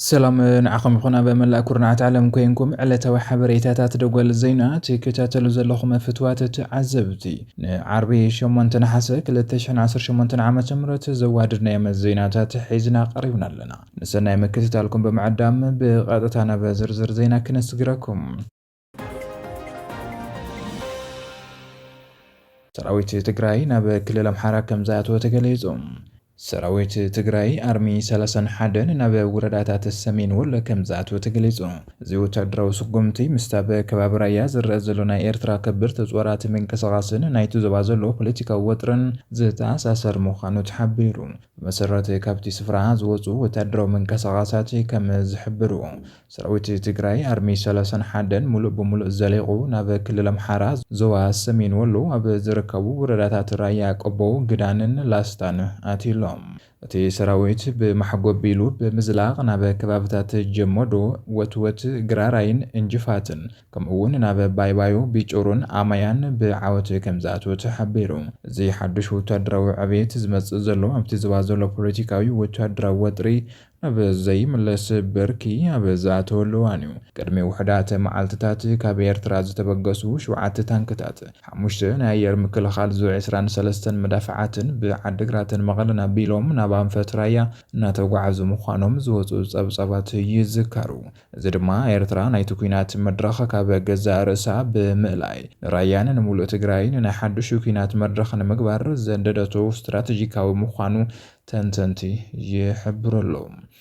سلام نعقم يخونا بملا كورنعات عالم كوينكم على توا حبريتات دقول الزينات كتاتلو زلخم فتوات تعذبتي عربي شمون تنحسك لتشحن عصر شمون تنعمة مرت زوادرنا يم الزينات حيزنا قريبنا لنا نسنا يمكتت لكم بمعدام بغادتنا بزرزر زينا كنسقركم سراويت تقراي ناب كل الامحارة كم زات وتقليزهم ሰራዊት ትግራይ አርሚ 31 ናብ ወረዳታት ሰሜን ወሎ ከም ዝኣተወ ተገሊጹ እዚ ወታደራዊ ስጉምቲ ምስታበ ከባቢ ራያ ዝረአ ዘሎ ናይ ኤርትራ ከበድቲ ጦራት ምንቅስቓስን ናይቲ ዞባ ዘሎ ፖለቲካዊ ወጥርን ዝተኣሳሰር ምዃኑ ተሓቢሩ ብመሰረት ካብቲ ስፍራ ዝወፁ ወታደራዊ ምንቅስቓሳት ከም ዝሕብሩ ሰራዊት ትግራይ አርሚ 31 ሙሉእ ብሙሉእ ዘሊቑ ናብ ክልል ኣምሓራ ዞባ ሰሜን ወሎ ኣብ ዝርከቡ ወረዳታት ራያ ቆቦ ግዳንን ላስታን ኣትሉ እቲ ሰራዊት ብማሕጎብ ቢሉ ብምዝላቕ ናብ ከባብታት ጀሞዶ ወትወት ግራራይን እንጅፋትን ከምኡውን ናብ ባይባዮ ቢጮሩን ኣማያን ብዓወት ከም ዝኣተወ ተሓቢሩ እዚ ሓድሽ ወታደራዊ ዕብየት ዝመጽእ ዘሎ ኣብቲ ዝባ ዘሎ ፖለቲካዊ ወታደራዊ ወጥሪ ኣብ ዘይምለስ ብርኪ ኣብ ዝኣተወሉ እዋን እዩ ቅድሚ ውሕዳት መዓልትታት ካብ ኤርትራ ዝተበገሱ 7 ታንክታት 5 ናይ ኣየር ምክልኻል ዙ 23 መዳፍዓትን ብዓዲግራትን መቐለን ኣቢሎም ናብ ኣንፈት ራያ እናተጓዓዙ ምዃኖም ዝወፁ ጸብጻባት ይዝከሩ እዚ ድማ ኤርትራ ናይቲ ኩናት መድረኽ ካብ ገዛ ርእሳ ብምእላይ ራያን ንሙሉእ ትግራይን ናይ ሓድሽ ኩናት መድረኽ ንምግባር ዘንደደቶ ስትራቴጂካዊ ምዃኑ ተንተንቲ ይሕብረሉ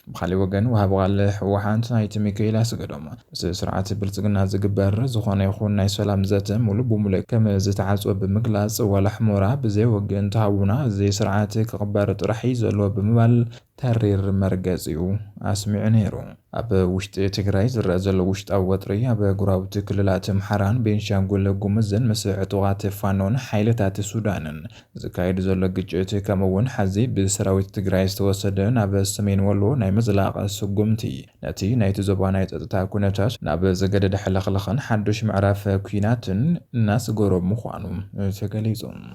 بخلي وجن وهبغال حوحانت نايت ميكيل أسقدم سرعة بلتقنا زجبر زخانة يخون ناي سلام ذاته ملو بملك كم زتعزو بمقلاص ولا حمورة بزي وجن تعاونا زي سرعة كقبارة رحيز لو بمبال تحرير مركزيو أسمع نيرو أب وشت تجري زرزل وشت أو وطري أب جراوت كللات محران بين شانقول جمزن مسعت وعات فانون حيلتات السودان زكايد زل جت كمون حزي بسراوت تجري استوسدن أب السمين ولو ناي مزلاق سقمتي نتي نايت زبانات تاكونتاش ناب زجدد حلقلخن حدش معرف كينات الناس جرب مخوانم تجليزهم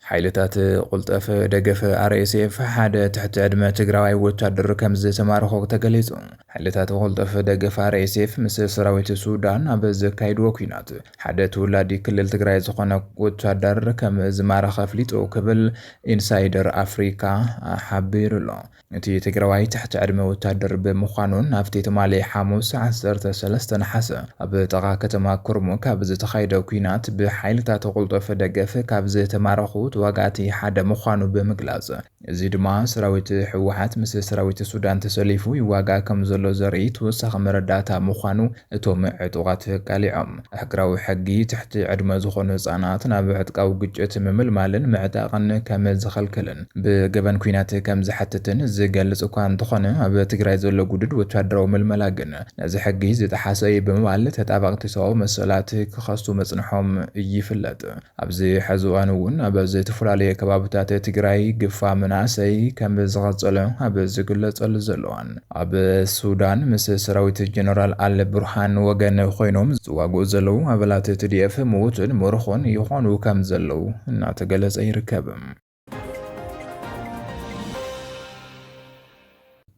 حيلتات قلطف دقف RSF حدا تحت عدمة تقراوي وتادر كمز تمارخو تقليزو حيلتات قلطف دقف RSF مثل سراويت السودان أبز كايد وكينات حدا تولادي كل التقراي زخونا وتادر كمز مارخ فليتو قبل إنسايدر أفريكا حبير الله نتي تقراوي تحت عدمة وتادر بمخانون نافتي تمالي حاموس 13 حسا أب تغا كتما كرموك أبز تخايد وكينات بحيلتات قلطف دقف كابز تمارخو واقعتي حدا مخانو بمقلاز زي دما سراويت حوحات مثل سراويت السودان تسليفو يواقع كم زلو زريت وسخ مرداتا مخانو اتوم عطوغات قالعم احقراو حقي تحت عدما زخون صانات نابعتقاو قجت ممل مالن معتاقن كم زخلكلن بقبن كوينات كم زحتتن زي قالسو كان تخونه اب تقراي زلو قدد وتوادرو ململاقن نازي حقي زي تحاسي بموال تتابق تساو مسلات كخاستو مصنحوم يفلت ابزي حزوانون ابزي تفرالي كبابتات تقراي قفا مناسي كم زغطلو اب زقلطل زلوان اب السودان مس سراويت جنرال آل برهان وغن خوينوم زواغو زلو ابلات TDF موتن مرخون يخونو كم زلو እና ተገለጸ ይርከብም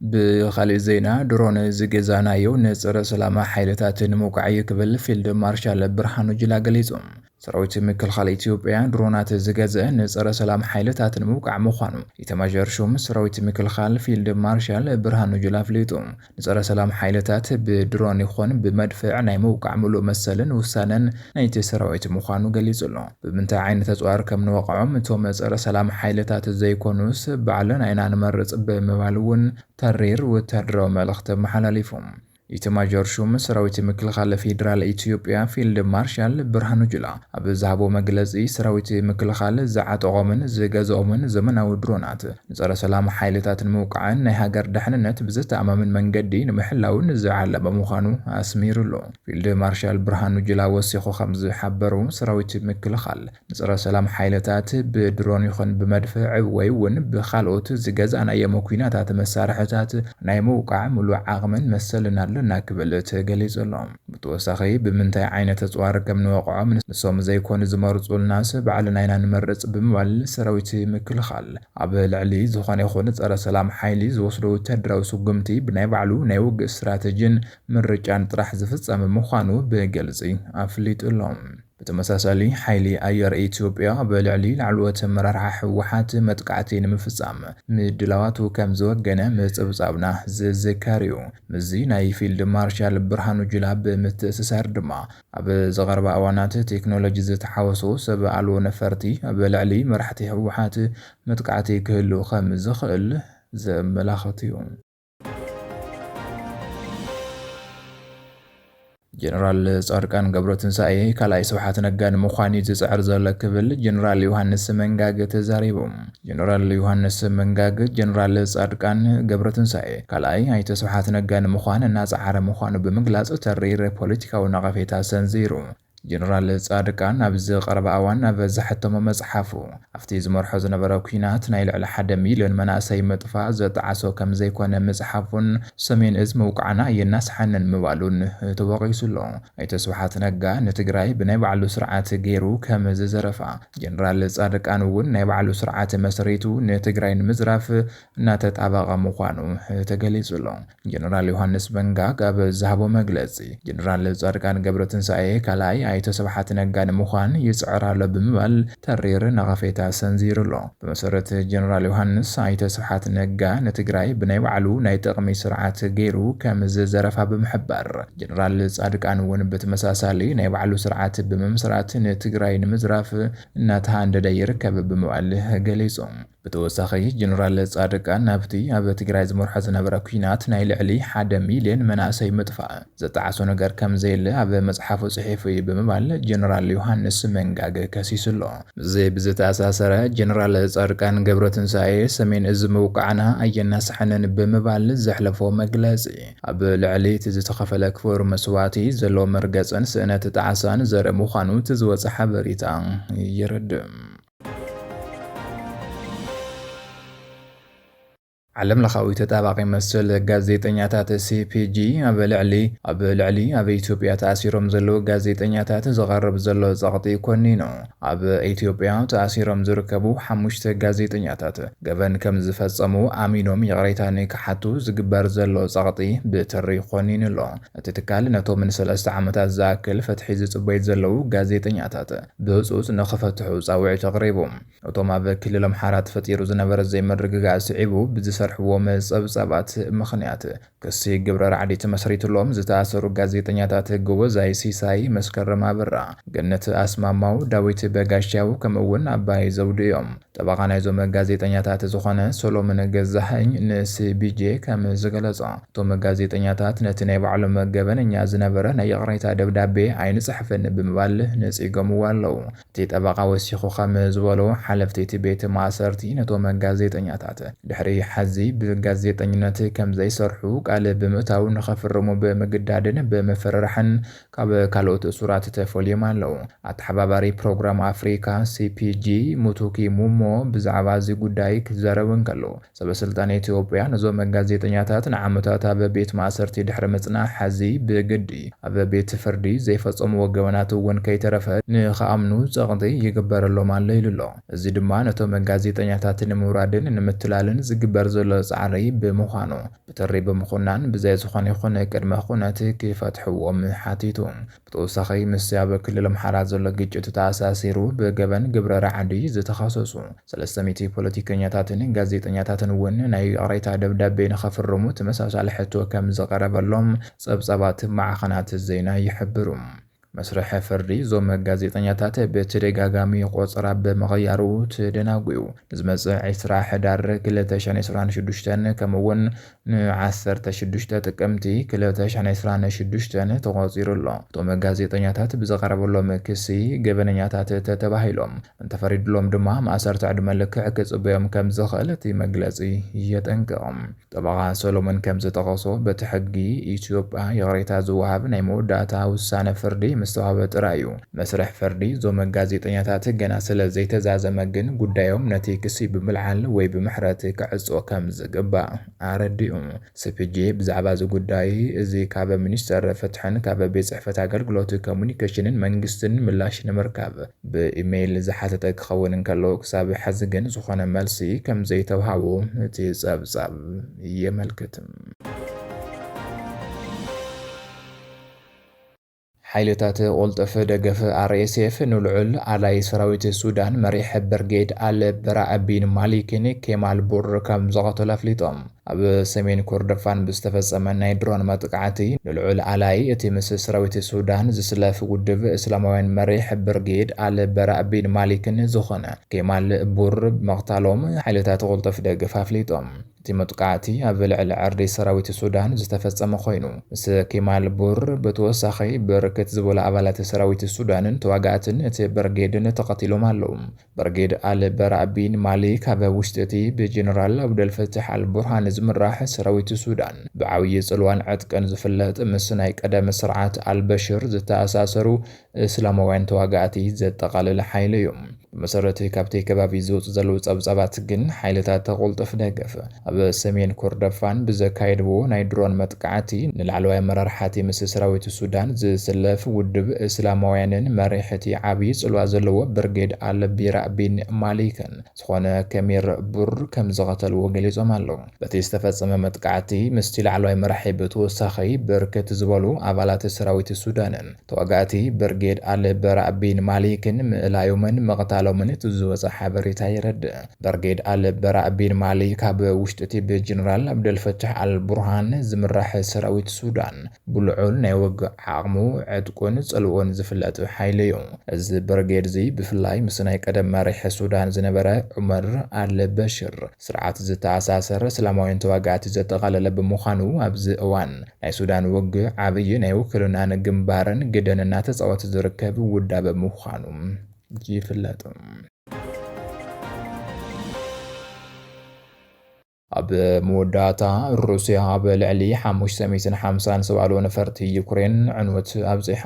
بخالي زينا درون زجزانا يو نصر سلامة حيلتات موقعي كبل فيلد مارشال برهانو جلا قليزم سراويت مكلخال إثيوبيا درونات زجزة نصر سلام حيلتات موقع مخانو يتماجر شوم سراويت مكلخال فيلد مارشال برهانو جلا فليتم نصر سلام حيلتات بدرون يخون بمدفع ناي موقع ملو مسلن وسانن نايت سراويت مخانو قليزلو بمنتع عين تزوار كم نوقعهم توم نصر سلام حيلتات زي كونوس بعلن عينان مرز بموالون ترير وتدرو ملخت محلاليفهم يتماجر شوم سراويت مكلخال فيدرال إثيوبيا فيلد مارشال برهانو جلا أبزابو مجلزي سراويت مكلخال زعات غومن زجازومن زمن أو درونات نصر سلام حيلتات الموقعين نهاجر دحننت بزت أمام المنجدي نمحلاون زعل بمخانو أسمير له فيلد مارشال برهانو جلا وسيخو 5 حبرو سراويت مكلخال نصر سلام حيلتات بدرون يخن بمدفع ويون بخالوت زجاز أنا يمكنات مسارحتات ناي موقع ملو عغمن مسلنا ኣለና ክብል ተገሊጹሎ ብተወሳኺ ብምንታይ ዓይነት ኣጽዋር ከም ንወቕዖም ንሶም ዘይኮኑ ዝመርጹልናስ ባዕልና ኢና ንመርጽ ብምባል ሰራዊት ምክልኻል ኣብ ልዕሊ ዝኾነ ይኹን ጸረ ሰላም ሓይሊ ዝወስዶ ወተሃደራዊ ስጉምቲ ብናይ ባዕሉ ናይ ውግእ ስትራቴጂን ምርጫን ጥራሕ ዝፍጸም ምዃኑ ብገልጺ ኣፍሊጡሎም በተመሳሳሊ ሓይሊ ኣየር ኢትዮጵያ በልዕሊ ላዕለዎት ኣመራርሓ ሕወሓት መጥቃዕቲ ንምፍጻም ምድላዋቱ ከም ዝወገነ ምጽብጻብና ዝዝከር እዩ ምዚ ናይ ፊልድ ማርሻል ብርሃኑ ጁላ ብምትእስሳር ድማ ኣብ ዝቐረባ እዋናት ቴክኖሎጂ ዝተሓወሱ ሰብ ኣልቦ ነፈርቲ ኣብ ልዕሊ መራሕቲ ሕወሓት መጥቃዕቲ ክህሉ ከም ዝኽእል ዘመላኽት እዩ ጀነራል ጻድቃን ገብረትንሳኤ ካልኣይ ስብሓት ነጋ ንምዃኑ ዝጽዕር ዘሎ ክብል ጀነራል ዮሃንስ መንጋግ ተዛሪቡ ጀነራል ዮሃንስ መንጋግ ጀነራል ጻድቃን ገብረትንሳኤ ካልኣይ ኣይተ ስብሓት ነጋ ንምዃኑ እናጻዕረ ምዃኑ ብምግላጽ ተሪር ፖለቲካዊ ነቐፌታ ሰንዚሩ ጀነራል ጻድቃን ኣብ ዝቐረበ እዋን ኣብ ዘሕተሞ መጽሓፉ ኣብቲ ዝመርሖ ዝነበረ ኩናት ናይ ልዕሊ 1 ሚልዮን መናእሰይ ምጥፋእ ዘጠዓሶ ከም ዘይኮነ መጽሓፉን ሰሜን እዝ መውቃዕና የናስሓንን ምባሉን ተወቂሱሎ ኣይተ ስብሓት ነጋ ንትግራይ ብናይ ባዕሉ ስርዓት ገይሩ ከም ዝዘረፋ ጀነራል ጻድቃን እውን ናይ ባዕሉ ስርዓት መስሪቱ ንትግራይ ንምዝራፍ እናተጣበቐ ምዃኑ ተገሊጹሎ ጀነራል ዮሃንስ መንጋግ ኣብ ዝሃቦ መግለጺ ጀነራል ጻድቃን ገብረትንሳኤ ካልኣይ ኣይተ ስብሓት ነጋ ንምዃን ይጽዕራሎ ብምባል ተሪር ነቐፌታ ሰንዚሩሎ ብመሰረት ጀነራል ዮሃንስ ኣይተ ስብሓት ነጋ ንትግራይ ብናይ ባዕሉ ናይ ጥቕሚ ስርዓት ገይሩ ከም ዝዘረፋ ብምሕባር ጀነራል ጻድቃን እውን ብተመሳሳሊ ናይ ባዕሉ ስርዓት ብምምስራት ንትግራይ ንምዝራፍ እናተሃንደደ ይርከብ ብምባል ገሊጹ ብተወሳኺ ጀነራል ጻድቃን ናብቲ ኣብ ትግራይ ዝመርሖ ዝነበረ ኩናት ናይ ልዕሊ 1 ሚልዮን መናእሰይ ምጥፋእ ዘጠዓሶ ነገር ከም ዘየለ ኣብ መጽሓፉ ጽሒፉ ብምባል ጀነራል ዮሃንስ መንጋግ ከሲሱሎ እዚ ብዝተኣሳሰረ ጀነራል ጻድቃን ገብረትንሳኤ ሰሜን እዝ መውቃዕና ኣየናስሐንን ብምባል ዘሕለፎ መግለጺ ኣብ ልዕሊ እቲ ዝተኸፈለ ክቡር መስዋዕቲ ዘሎ መርገጽን ስእነት ጣዓሳን ዘርኢ ምዃኑ እቲ ዝወፀ ሓበሬታ ይርድእ ዓለም ለኻዊ ተጣባቂ መስል ጋዜጠኛታት ሲፒጂ ኣብ ልዕሊ ኣብ ኢትዮጵያ ተኣሲሮም ዘለዉ ጋዜጠኛታት ዝቐርብ ዘሎ ጸቕጢ ኮኒኑ ኣብ ኢትዮጵያ ተኣሲሮም ዝርከቡ 5 ጋዜጠኛታት ገበን ከም ዝፈጸሙ ኣሚኖም ይቕሬታ ንክሓቱ ዝግበር ዘሎ ጸቕጢ ብትሪ ኮኒኑሎ እቲ ትካል ነቶም ን3 ዓመታት ዝኣክል ፈትሒ ዝጽበዩ ዘለዉ ጋዜጠኛታት ብህፁፅ ንኽፈትሑ ጻውዒት ኣቕሪቡ እቶም ኣብ ክልል ኣምሓራ ተፈጢሩ ዝነበረ ዘይምርግጋእ ስዒቡ ሕዎም ጸብጻባት ምኽንያት ክሲ ግብረ ራዕዲ መስሪትሎም ዝተኣሰሩ ጋዜጠኛታት ጎበዛይ ሲሳይ መስከረም አበራ ገነት ኣስማማው ዳዊት በጋሻው ከምኡውን አባይ ዘውድዮም ጠበቃ ናይዞም ጋዜጠኛታት ዝኾነ ሶሎሞን ገዛኸኝ ንሲቢጄ ከም ዝገለጸ እቶም ጋዜጠኛታት ነቲ ናይ ባዕሎም ገበነኛ ዝነበረ ናይ ቅሬታ ደብዳቤ ኣይንጽሕፍን ብምባል ነጺገምዎ ኣለዉ እቲ ጠበቃ ወሲኹ ከም ዝበሎ ሓለፍቲ እቲ ቤት ማእሰርቲ ነቶም ጋዜጠኛታት ድሕሪ ሓዚ ብጋዜጠኝነት ከም ዘይሰርሑ ቃል ብምእታው ንኸፍርሙ ብምግዳድን ብምፍርራሕን ካብ ካልኦት እሱራት ተፈልዮም ኣለዉ ኣተሓባባሪ ፕሮግራም ኣፍሪካ ሲፒጂ ሙቱኪ ሙሞ ብዛዕባ እዚ ጉዳይ ክዘረብን ከሎ ሰበስልጣን ኢትዮጵያ ነዞም ጋዜጠኛታት ንዓመታት ኣብ ቤት ማእሰርቲ ድሕሪ ምጽናሕ ሓዚ ብግዲ ኣብ ቤት ፍርዲ ዘይፈጸምዎ ገበናት እውን ከይተረፈ ንኸኣምኑ ጸቕጢ ይግበረሎም ኣሎ ኢሉሎ እዚ ድማ ነቶም ጋዜጠኛታት ንምውራድን ንምትላልን ዝግበር ዘሎ ጻዕሪ ብምዃኑ ብትሪ ብምኹናን ብዘይ ዝኾነ ይኹን ቅድመ ኩነት ክፈትሕዎም ሓቲቱ ብተወሳኺ ምስ ኣብ ክልል ኣምሓራ ዘሎ ግጭት ተኣሳሲሩ ብገበን ግብረ ራዕዲ ዝተኸሰሱ 300 ፖለቲከኛታትን ጋዜጠኛታትን እውን ናይ ቅሬታ ደብዳቤ ንኸፍርሙ ተመሳሳሊ ሕቶ ከም ዝቐረበሎም ጸብጻባት ማዕኸናት ዜና ይሕብሩ መስርሕ ፍርዲ ዞም ጋዜጠኛታት በተደጋጋሚ ቆጽራ በመغያሩ ተደናጉዩ ዝመጽእ 10 ሕዳር 2026 ከምውን ን16 ጥቅምቲ 2026 ተቆጺሩሎ ቶም ጋዜጠኛታት ብዘቀረበሎም ክሲ ገበነኛታት ተተባሂሎም እንተፈሪድሎም ድማ ማእሰርት ዕድመ ልክዕ ክጽበዮም ከም ዝኽእል እቲ መግለጺ የጠንቅቖም ጠበቃ ሶሎሞን ከም ዝተቐሶ በቲ ሕጊ ኢትዮጵያ የቅሬታ ዝወሃብ ናይ መወዳእታ ውሳነ ፍርዲ ምስተዋበ ጥራዩ መስርሕ ፈርዲ ዞም ጋዜጠኛታት ገና ስለ ዘይተዛዘመ ግን ጉዳዮም ነቲ ክሲ ብምልዓል ወይ ብምሕረት ክዕጾ ከም ዝግባእ ኣረዲኡ። ሲፒጄ ብዛዕባ እዚ ጉዳይ እዚ ካብ ሚኒስተር ፍትሕን ካብ ቤት ጽሕፈት ኣገልግሎት ኮሙኒኬሽንን መንግስትን ምላሽ ንምርካብ ብኢሜይል ዝሓተተ ክኸውን እንከሎ ክሳብ ሕዚ ግን ዝኾነ መልሲ ከም ዘይተውሃቦ እቲ ጸብጻብ የመልክት። ሓይልታት ቁልጥፍ ደገፍ RSF ንልዑል ኣላይ ሰራዊት ሱዳን መሪሕ ብርጌድ ኣል በራእ ቢን ማሊክን ኬማል ቡር ከም ዘቐተሉ ኣፍሊጦም። ኣብ ሰሜን ኮርዶፋን ብዝተፈጸመ ናይ ድሮን መጥቃዕቲ ንልዑል ኣላይ እቲ ምስ ሰራዊት ሱዳን ዝስለፍ ውድብ እስላማውያን መሪሕ ብርጌድ ኣል በራእ ቢን ማሊክን ዝኾነ ኬማል ቡር መቕታሎም ሓይልታት ቁልጥፍ ደገፍ ኣፍሊጦም። እቲ መጥቃዕቲ ኣብ ልዕሊ ዕርዲ ሰራዊት ሱዳን ዝተፈጸመ ኮይኑ ምስ ኬማል ቡር ብተወሳኺ ብርክት ዝበሉ ኣባላት ሰራዊት ሱዳንን ተዋጋእትን እቲ ብርጌድን ተቐቲሎም ኣለዉ። ብርጌድ ኣል በራእ ቢን ማሊክ ኣብ ውሽጢ እቲ ብጀነራል አብደልፈታሕ አልቡርሃን ዝምራሕ ሰራዊት ሱዳን ብዓብዪ ጽልዋን ዕጥቅን ዝፍለጥ ምስ ናይ ቀደም ስርዓት አልበሽር ዝተኣሳሰሩ እስላማውያን ተዋጋእቲ ዘጠቓልለ ሓይሊ እዮም። ብመሰረቲ ካብቲ ከባቢ ዝውፅ ዘለዉ ጸብጻባት ግን ሓይልታት ቁልጥፍ ደገፍ ኣብ ሰሜን ኮርዶፋን ብዘካየድዎ ናይ ድሮን መጥቃዕቲ ንላዕለዋይ ኣመራርሓ ምስ ሰራዊት ሱዳን ዝስለፍ ውድብ እስላማውያንን መሪሕ እቲ ዓብዪ ጽልዋ ዘለዎ ብርጌድ ኣል በራእ ቢን ማሊክን ዝኾነ ከሚር ቡር ከም ዝቐተልዎ ገሊጾም ኣለዉ። በቲ ዝተፈጸመ መጥቃዕቲ ምስቲ ላዕለዋይ መራሒ ብተወሳኺ ብርክት ዝበሉ ኣባላት ሰራዊት ሱዳንን ተዋጋእቲ ብርጌድ ኣል በራእ ቢን ማሊክን ምእላዮምን መቕታሎምን እቲ ዝወፀ ሓበሬታ ይረድእ። ብርጌድ ኣል በራእ ቢን ማሊክ ኣብ ውሽጢ እቲ ብጀነራል አብደልፈታሕ አልቡርሃን ዝምራሕ ሰራዊት ሱዳን ብልዑል ናይ ውግእ ዓቕሙ ዕጥቁን ጽልኡን ዝፍለጥ ሓይሊ እዩ። እዚ ብርጌድ እዚ ብፍላይ ምስ ናይ ቀደም መሪሕ ሱዳን ዝነበረ ዑመር አልበሽር ስርዓት ዝተኣሳሰረ እስላማውያን ተዋጋእቲ ዘጠቓለለ ብምዃኑ ኣብዚ እዋን ናይ ሱዳን ውግእ ዓብዪ ናይ ውክልናን ግንባርን ግደን እናተፃወተ ዝርከብ ውዳበ ምዃኑ ይፍለጥ። ኣብ መወዳእታ ሩስያ ኣብ ልዕሊ 550 ነፈርቲ ዩክሬን ዕንወት ኣብፂሓ።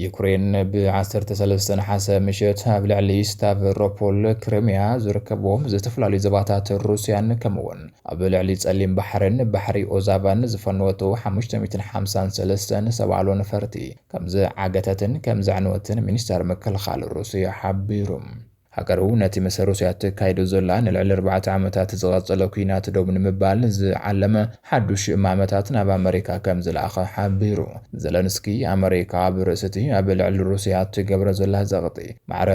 ዩክሬን ብ13 ነሓሰ ምሸት ኣብ ልዕሊ ስታቭሮፖል ክሪምያ ዝርከብዎም ዝተፈላለዩ ዞባታት ሩስያን ከምኡውን ኣብ ልዕሊ ጸሊም ባሕርን ባሕሪ ኦዛቫን ዝፈነወቱ 553 ነፈርቲ ከም ዝዓገተትን ከም ዘዕንወትን ሚኒስተር ምክልኻል ሩስያ ሓቢሩ። ሃገሩ ነቲ ምስ ሩስያ ተካይዱ ዘላ ንልዕሊ 4 ዓመታት ዝቐጸለ ኩናት ደው ንምባል ዝዓለመ ሓዱሽ እማመታት ናብ ኣሜሪካ ከም ዝለኣኸ ሓቢሩ። ዘለንስኪ ኣሜሪካ ኣብ ርእሲ እቲ ኣብ ልዕሊ ሩስያ ትገብሮ ዘላ ዘቕጢ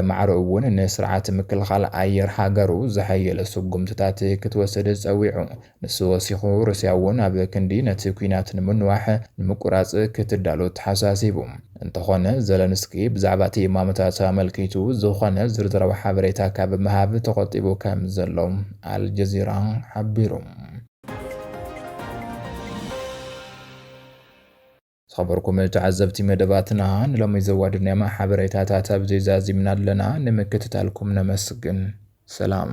ማዕረ እውን ንስርዓት ምክልኻል ኣየር ሃገሩ ዝሓየለ ስጉምትታት ክትወስድ ፀዊዑ። ንሱ ወሲኹ ሩስያ እውን ኣብ ክንዲ ነቲ ኩናት ንምንዋሕ ንምቁራጽ ክትዳሎ ተሓሳሲቡ። እንተኾነ ዘለንስኪ ብዛዕባ እቲ እማመታት ኣመልኪቱ ዝኾነ ዝርዝራዊ ሓበሬታ ካብ ምሃብ ተቆጢቡ ከም ዘሎ አልጀዚራ ሓቢሩ። خبركم تعزبتي مدباتنا لما يزودنا ما حبريتات أبزي زازمنا لنا نمكتتالكم نمسكن سلام.